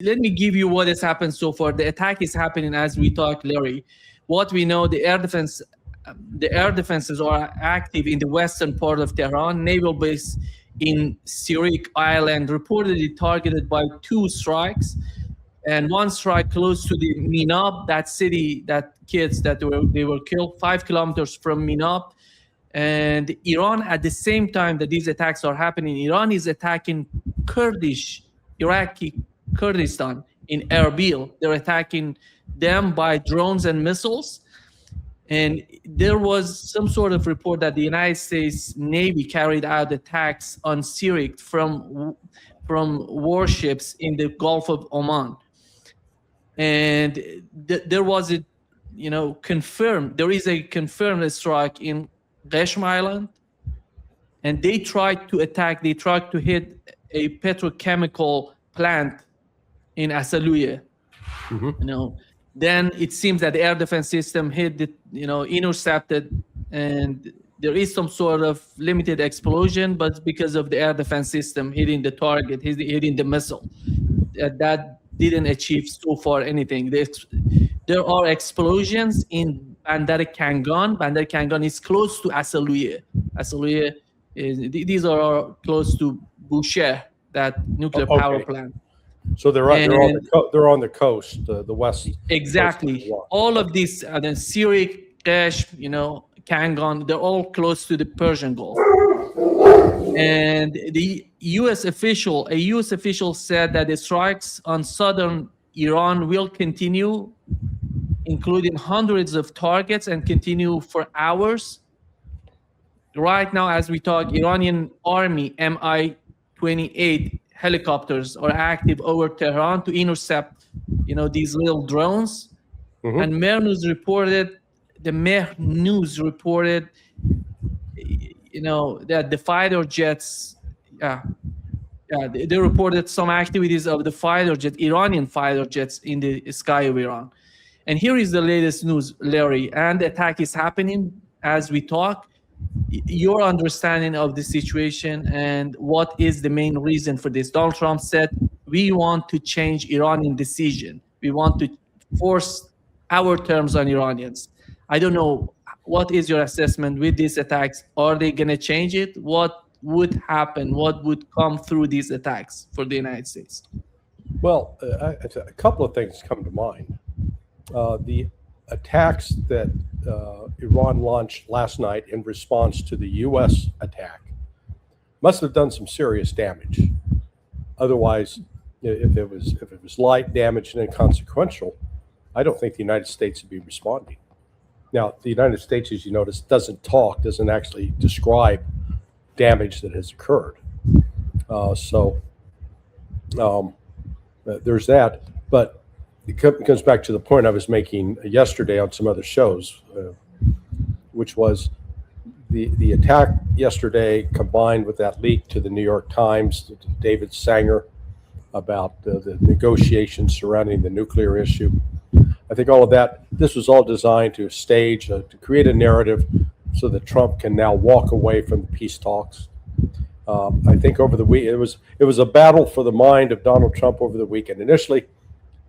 let me give you what has happened so far. The attack is happening as we talk, Larry. What we know, the air defenses are active in the western part of Tehran. Naval base in Sirik Island reportedly targeted by two strikes, and one strike close to the Minab, that city, that kids that were killed 5 kilometers from Minab. And Iran, at the same time that these attacks are happening, Iran is attacking Kurdish, Iraqi Kurdistan in Erbil. They're attacking them by drones and missiles. And there was some sort of report that the United States Navy carried out attacks on Syria from warships in the Gulf of Oman. And there was a, confirmed. There is a confirmed strike in Qeshm Island, and they tried to attack. They tried to hit a petrochemical plant in Asaluye. Then it seems that the air defense system hit the, intercepted, and there is some sort of limited explosion, but because of the air defense system hitting the target, hitting the missile, that didn't achieve so far anything. There are explosions in Bandar Kangan. Bandar Kangan is close to Asaluye. Asaluye these are close to Bushehr, that nuclear power plant. So they're on the coast, the west. Exactly. Coast. All of these, the Syria, Qeshm, Kangan, they're all close to the Persian Gulf. And a U.S. official said that the strikes on southern Iran will continue, including hundreds of targets, and continue for hours. Right now, as we talk, Iranian Army Mi-28 helicopters are active over Tehran to intercept, these little drones. Mm-hmm. And the Mehr News reported, that the fighter jets, they reported some activities of the Iranian fighter jets in the sky of Iran. And here is the latest news, Larry, and the attack is happening as we talk. Your understanding of the situation and what is the main reason for this? Donald Trump said, we want to change Iranian decision. We want to force our terms on Iranians. I don't know. What is your assessment with these attacks? Are they going to change it? What would happen? What would come through these attacks for the United States? Well, a couple of things come to mind. The attacks that Iran launched last night in response to the U.S. attack must have done some serious damage. Otherwise, if it was light damage and inconsequential, I don't think the United States would be responding. Now, the United States, as you notice, doesn't actually describe damage that has occurred. There's that. But it comes back to the point I was making yesterday on some other shows, which was the attack yesterday combined with that leak to the New York Times, to David Sanger, about the negotiations surrounding the nuclear issue. I think all of that, this was all designed to stage, to create a narrative so that Trump can now walk away from the peace talks. I think over the week, it was a battle for the mind of Donald Trump over the weekend. Initially,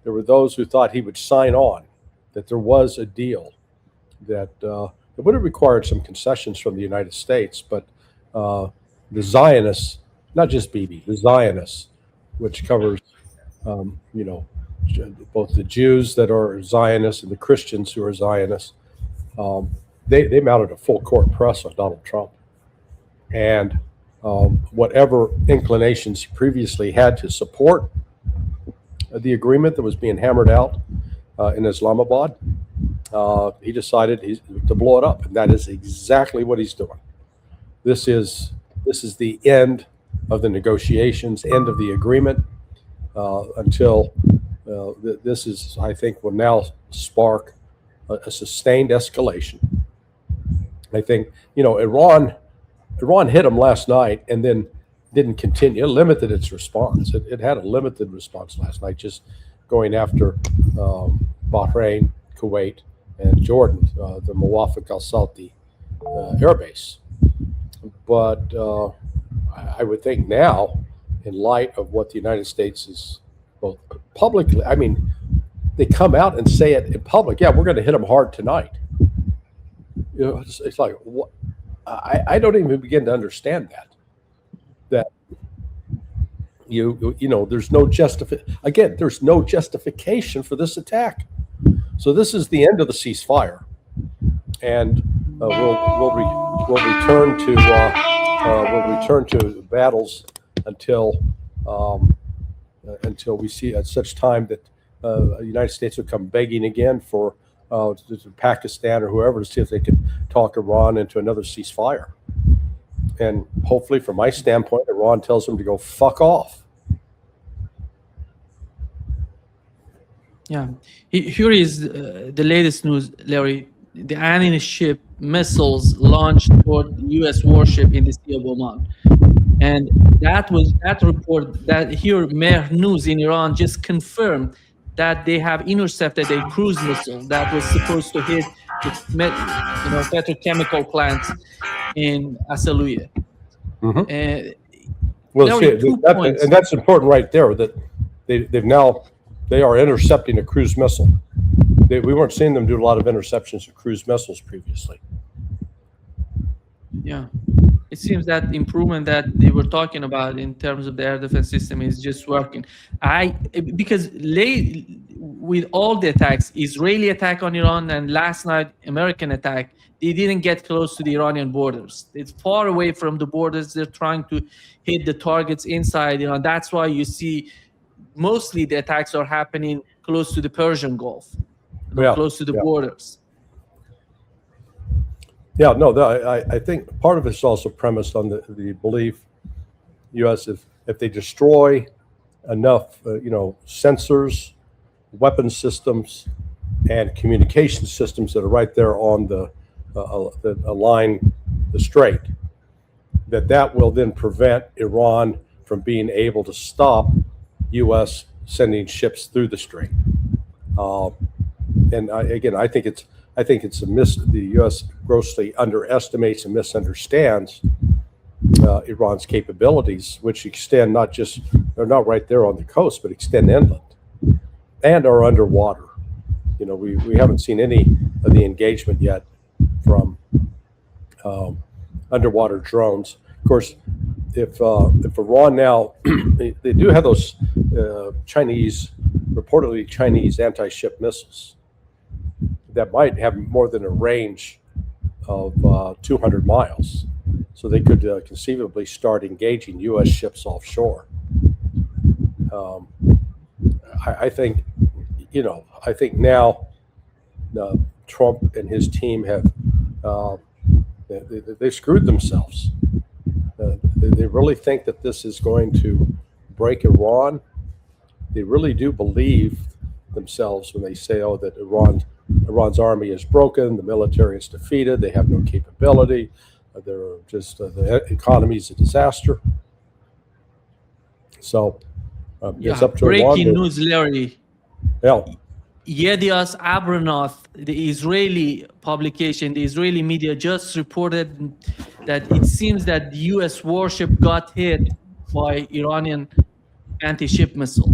there were those who thought he would sign on, that there was a deal, that it would have required some concessions from the United States, but the Zionists, not just Bibi, the Zionists, which covers, both the Jews that are Zionists and the Christians who are Zionists, they mounted a full court press on Donald Trump. And whatever inclinations he previously had to support the agreement that was being hammered out in Islamabad, he decided to blow it up. And that is exactly what he's doing. This is the end of the negotiations, end of the agreement, until this is, I think, will now spark a sustained escalation. I think, Iran hit them last night and then didn't continue. It limited its response. It had a limited response last night, just going after Bahrain, Kuwait, and Jordan, the Muwafaq al-Salti air base. But I would think now, in light of what the United States is well, publicly, I mean, they come out and say it in public. Yeah, we're going to hit them hard tonight. You know, it's like what? I don't even begin to understand that. That you know, there's no there's no justification for this attack. So this is the end of the ceasefire, and we'll return to battles until we see at such time that the United States will come begging again for Pakistan or whoever to see if they can talk Iran into another ceasefire. And hopefully, from my standpoint, Iran tells them to go fuck off. Yeah. Here is the latest news, Larry. The anti-ship missiles launched toward U.S. warship in the Sea of Oman. And that report that here Mehr News in Iran just confirmed that they have intercepted a cruise missile that was supposed to hit the petrochemical plants in Asaluya. Mm-hmm. Well, and that's important right there. That they are intercepting a cruise missile. We weren't seeing them do a lot of interceptions of cruise missiles previously. Yeah, it seems that improvement that they were talking about in terms of the air defense system is just working. Because with all the attacks, Israeli attack on Iran and last night American attack, they didn't get close to the Iranian borders. It's far away from the borders. They're trying to hit the targets inside Iran. That's why you see mostly the attacks are happening close to the Persian Gulf, close to the borders. Yeah, no, I think part of it's also premised on the belief, U.S. if they destroy enough, sensors, weapon systems, and communication systems that are right there on that align the Strait, that will then prevent Iran from being able to stop U.S. sending ships through the Strait. And I think it's the U.S. grossly underestimates and misunderstands Iran's capabilities, which extend they're not right there on the coast, but extend inland and are underwater. We haven't seen any of the engagement yet from underwater drones. Of course, if Iran now, they do have those reportedly Chinese anti-ship missiles that might have more than a range of 200 miles. So they could conceivably start engaging U.S. ships offshore. I think now Trump and his team have they screwed themselves. They really think that this is going to break Iran. They really do believe themselves when they say, that Iran's army is broken, the military is defeated, they have no capability, they're just the economy is a disaster. So it's up to breaking news, Larry. Yeah. Yediot Ahronoth, the Israeli publication, the Israeli media just reported that it seems that the U.S. warship got hit by Iranian anti-ship missile.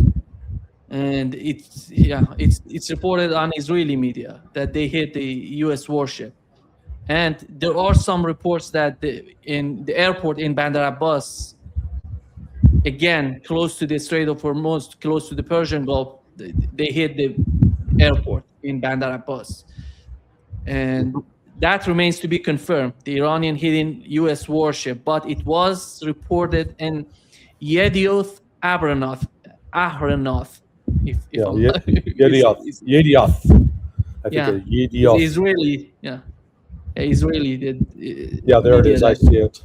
And it's reported on Israeli media that they hit the U.S. warship. And there are some reports that in the airport in Bandar Abbas, again, close to the Strait of Hormuz, close to the Persian Gulf, they hit the airport in Bandar Abbas. And that remains to be confirmed, the Iranian hitting U.S. warship. But it was reported in Yediot Ahronoth. Yediot. I think Yediot. Israeli, Israeli did. There it is. I see it.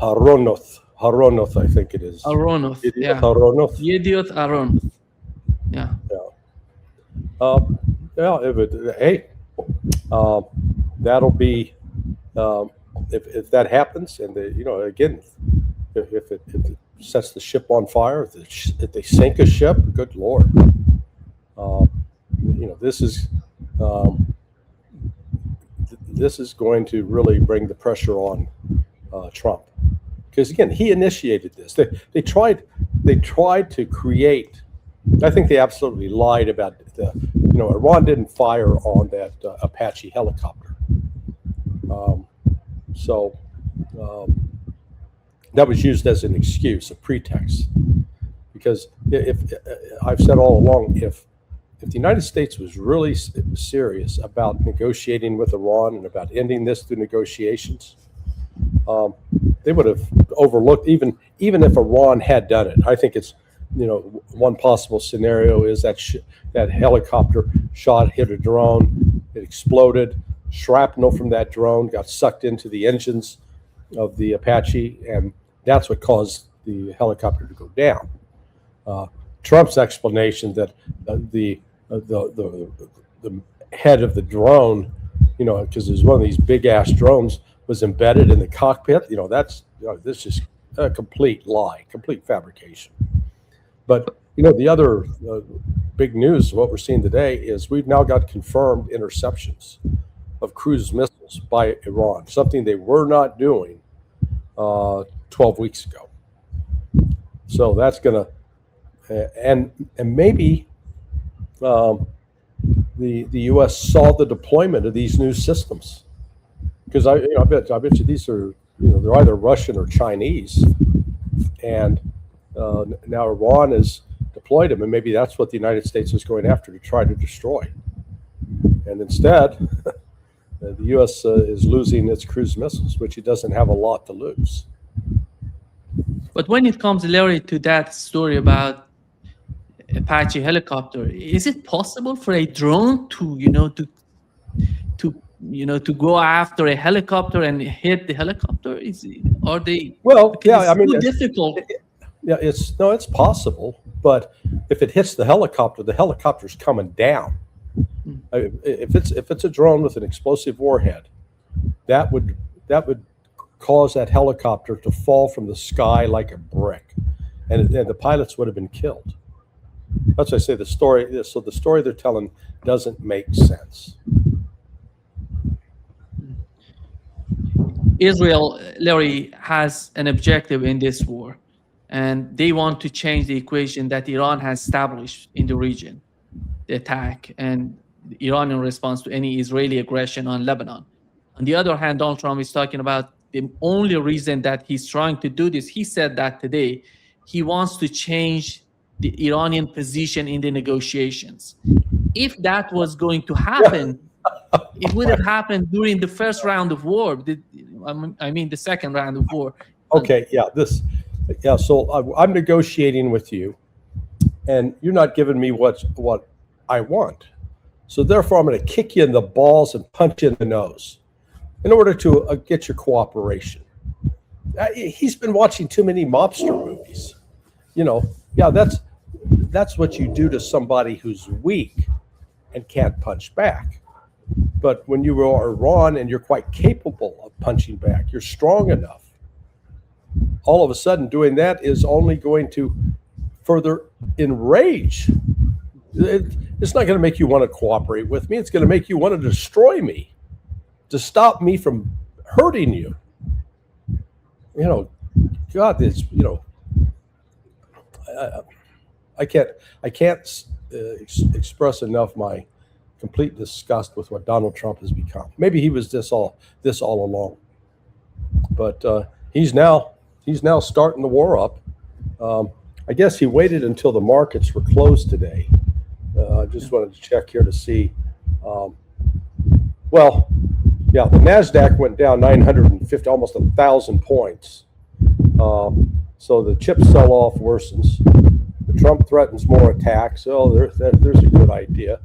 Ahronoth, I think it is. Ahronoth. Ahronoth. Yediot Ahronoth. That'll be if that happens, and again, if it sets the ship on fire, if they sink a ship, good Lord, this is going to really bring the pressure on Trump, because again, he initiated this. They tried they tried to create. I think they absolutely lied about the. Iran didn't fire on that Apache helicopter. So that was used as an excuse, a pretext, because if I've said all along, if the United States was really serious about negotiating with Iran and about ending this through negotiations, they would have overlooked even if Iran had done it. I think it's one possible scenario is that that helicopter hit a drone, it exploded, shrapnel from that drone got sucked into the engines of the Apache, and that's what caused the helicopter to go down. Trump's explanation that the head of the drone, because there's one of these big ass drones, was embedded in the cockpit. That's this is a complete lie, complete fabrication. But the other big news, what we're seeing today, is we've now got confirmed interceptions of cruise missiles by Iran, something they were not doing 12 weeks ago. So that's going to, and maybe the U.S. saw the deployment of these new systems, because I bet you these are they're either Russian or Chinese, and now Iran has deployed them, and maybe that's what the United States is going after to try to destroy. And instead, the U.S. Is losing its cruise missiles, which it doesn't have a lot to lose. But when it comes, Larry, to that story about Apache helicopter, is it possible for a drone to go after a helicopter and hit the helicopter? Are they? Well, yeah, it's difficult. It's possible, but if it hits the helicopter's coming down. If it's a drone with an explosive warhead, that would cause that helicopter to fall from the sky like a brick, and the pilots would have been killed. That's why I say the story. So the story they're telling doesn't make sense. Israel, Larry, has an objective in this war, and they want to change the equation that Iran has established in the region, the attack and the Iranian response to any Israeli aggression on Lebanon. On the other hand, Donald Trump is talking about the only reason that he's trying to do this. He said that today he wants to change the Iranian position in the negotiations. If that was going to happen, it would have happened during the first round of war. The second round of war. Okay, so I'm negotiating with you, and you're not giving me what I want. So therefore, I'm going to kick you in the balls and punch you in the nose in order to get your cooperation. He's been watching too many mobster movies. That's what you do to somebody who's weak and can't punch back. But when you are Iran and you're quite capable of punching back, you're strong enough, all of a sudden doing that is only going to further enrage. It's not going to make you want to cooperate with me. It's going to make you want to destroy me, to stop me from hurting you. God, I can't express enough my complete disgust with what Donald Trump has become. Maybe he was this all along, but he's now starting the war up. I guess he waited until the markets were closed today. I just wanted to check here to see. The NASDAQ went down 950, almost 1,000 points. So the chip sell-off worsens. The Trump threatens more attacks. Oh, there's a good idea.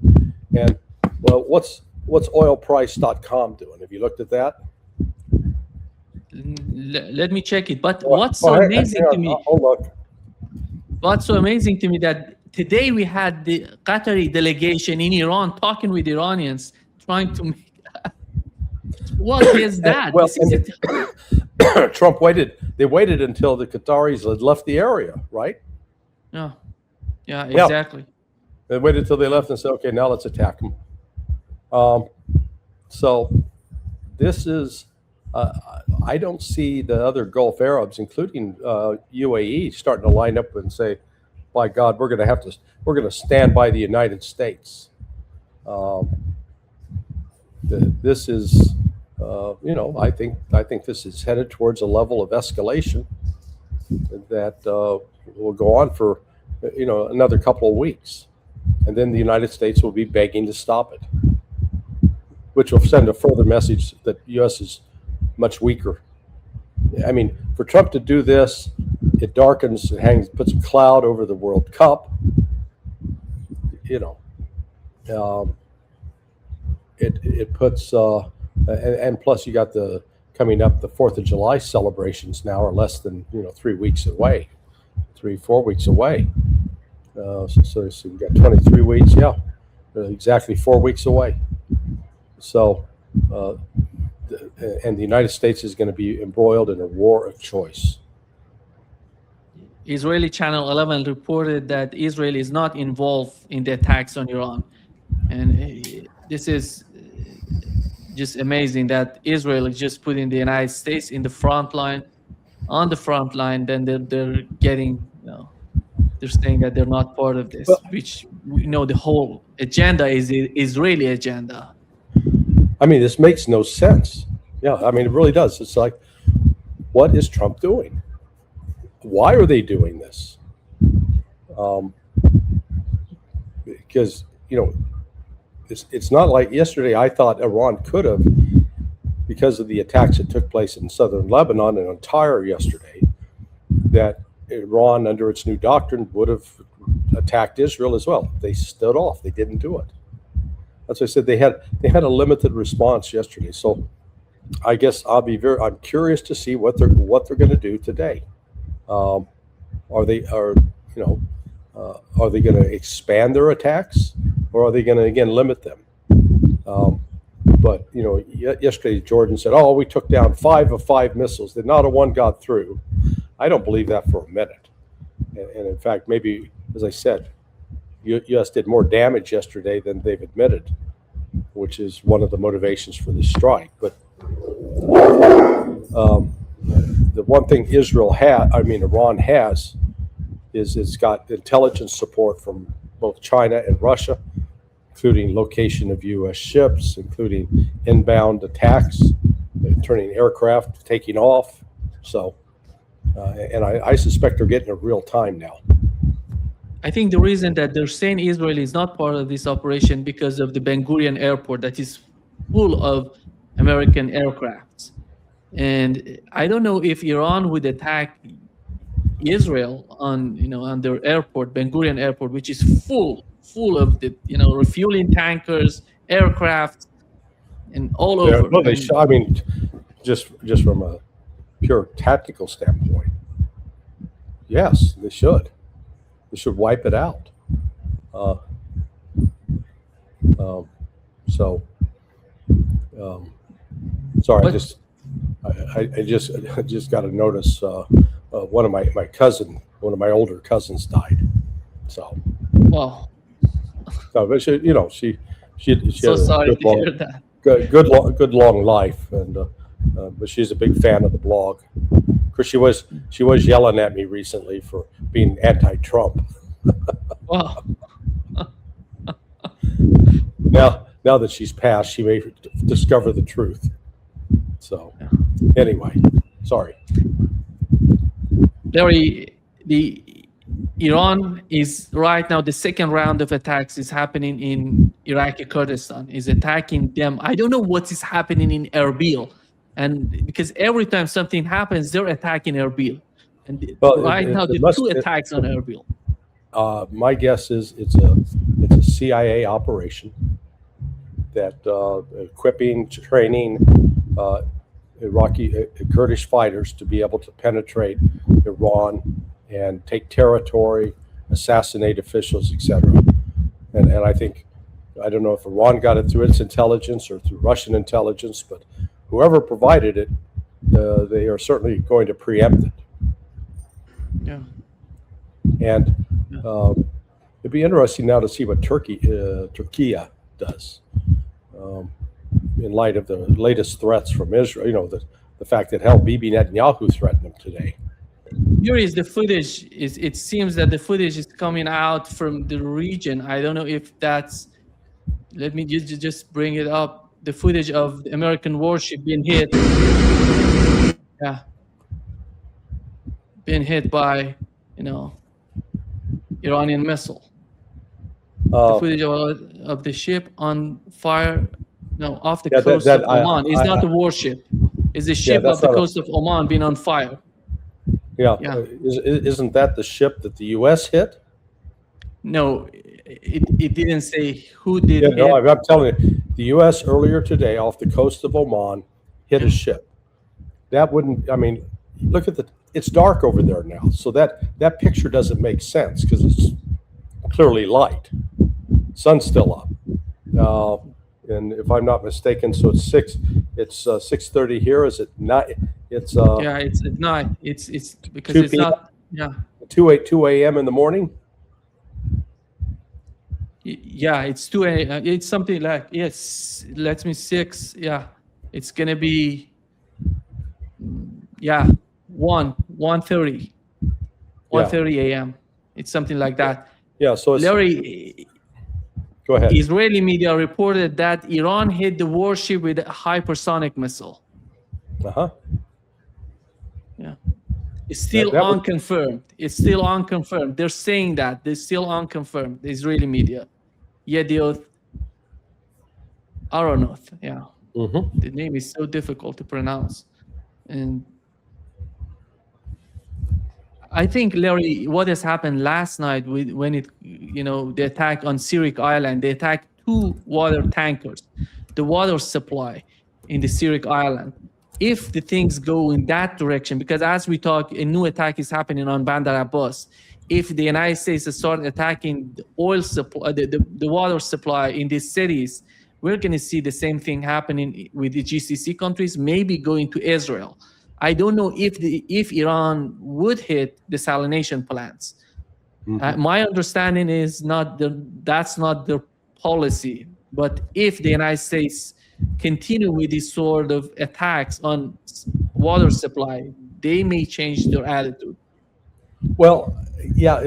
And what's oilprice.com doing? Have you looked at that? Let me check it. But what's so amazing to me? What's so amazing to me that today we had the Qatari delegation in Iran talking with Iranians, trying to make. What is that? Trump waited. They waited until the Qataris had left the area, right? Yeah, exactly. They waited until they left and said, "Okay, now let's attack them." So this is I don't see the other Gulf Arabs, including UAE, starting to line up and say, "By God, we're going to stand by the United States." This is, I think this is headed towards a level of escalation that will go on for, another couple of weeks, and then the United States will be begging to stop it, which will send a further message that the U.S. is much weaker. I mean, for Trump to do this, it darkens, puts a cloud over the World Cup. It puts, and plus you got coming up, the 4th of July celebrations now are less than 3 weeks away, 4 weeks away. So we got 23 weeks, exactly 4 weeks away. So, and the United States is going to be embroiled in a war of choice. Israeli Channel 11 reported that Israel is not involved in the attacks on Iran. And this is just amazing that Israel is just putting the United States in the front line, on the front line, then they're getting, they're saying that they're not part of this, which we know the whole agenda is the Israeli agenda. I mean, this makes no sense. Yeah, I mean, it really does. It's like, what is Trump doing? Why are they doing this? Because, it's not like yesterday I thought Iran could have, because of the attacks that took place in southern Lebanon and on Tyre yesterday, that Iran, under its new doctrine, would have attacked Israel as well. They stood off. They didn't do it. That's why I said they had a limited response yesterday. So I guess I'm curious to see what they're going to do today. Are they going to expand their attacks, or are they going to again limit them? But yesterday Jordan said, "Oh, we took down 5 of 5 missiles. That not a one got through." I don't believe that for a minute. And in fact, maybe, as I said, U.S. did more damage yesterday than they've admitted, which is one of the motivations for this strike. But the one thing Iran has, is it's got intelligence support from both China and Russia, including location of U.S. ships, including inbound attacks, turning aircraft, taking off. So, and I suspect they're getting it real time now. I think the reason that they're saying Israel is not part of this operation because of the Ben Gurion airport that is full of American aircrafts. And I don't know if Iran would attack Israel on their airport, Ben Gurion airport, which is full of the refueling tankers, aircraft, and all over. No, just from a pure tactical standpoint, yes, they should. They should wipe it out. Sorry, but, I just got a notice. One of my older cousins died. So. Wow. So, but she so had sorry to hear that. Good long life, and but she's a big fan of the blog. Of course, she was yelling at me recently for being anti-Trump. Wow. Now that she's passed, she may discover the truth. So, anyway, sorry. Larry, Iran is right now, the second round of attacks is happening in Iraqi Kurdistan, is attacking them. I don't know what is happening in Erbil, and because every time something happens, they're attacking Erbil. And now the 2 attacks on Erbil. My guess is it's a CIA operation that equipping, training Iraqi Kurdish fighters to be able to penetrate Iran and take territory, assassinate officials, etc. And I don't know if Iran got it through its intelligence or through Russian intelligence, but whoever provided it, they are certainly going to preempt it. Yeah. And it'd be interesting now to see what Turkey does in light of the latest threats from Israel. the fact that hell, Bibi Netanyahu threatened them today. Here is the footage. It seems that the footage is coming out from the region. I don't know if that's. Let me just bring it up. The footage of the American warship being hit. Yeah. Being hit by, Iranian missile. The footage of the ship on fire, off the coast of Oman. It's not the warship. It's the ship off the coast of Oman being on fire. Yeah. Isn't that the ship that the U.S. hit? No, it didn't say who did it. No, I'm telling you, the U.S. earlier today off the coast of Oman hit a ship. That wouldn't, look at it's dark over there now. So that picture doesn't make sense because it's clearly light. Sun's still up. And if I'm not mistaken, so it's 6:30 here. Is it not? It's it's at night. It's because it's not 2 a.m. in the morning. Yeah, it's 2 a.m. It's something like let me 6. Yeah, it's gonna be 1:30 a.m. It's something like that. Yeah. So Larry, go ahead. Israeli media reported that Iran hit the warship with a hypersonic missile. Yeah. It's still unconfirmed. It's still unconfirmed. They're saying that. They're still unconfirmed, the Israeli media. Yedioth Aronoth. Yeah. The name is so difficult to pronounce. And I think, Larry, what has happened last night when the attack on Syriac Island, they attacked 2 water tankers, the water supply in the Syriac Island. If the things go in that direction, because as we talk, a new attack is happening on Bandar Abbas. If the United States start attacking the oil supply, the water supply in these cities, we're going to see the same thing happening with the GCC countries, maybe going to Israel. I don't know if Iran would hit desalination plants. My understanding is that's not their policy. But if the United States continue with these sort of attacks on water supply, they may change their attitude. Well, yeah,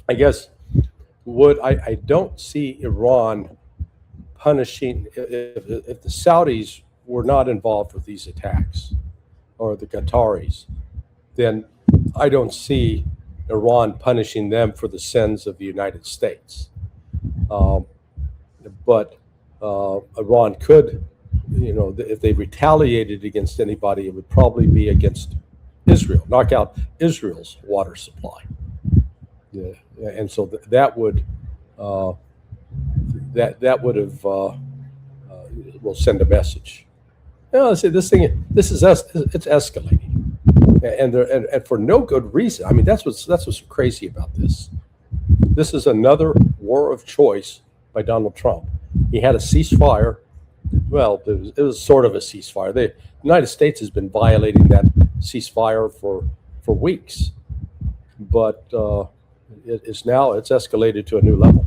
I guess I don't see Iran punishing if the Saudis were not involved with these attacks, or the Qataris, then I don't see Iran punishing them for the sins of the United States. But Iran could, if they retaliated against anybody, it would probably be against Israel, knock out Israel's water supply. Yeah, and so that would have will send a message. See, it's escalating, and for no good reason. That's what's crazy about this. This is another war of choice by Donald Trump. He had a ceasefire. Well, it was sort of a ceasefire. The United States has been violating that ceasefire for weeks, but it's escalated to a new level.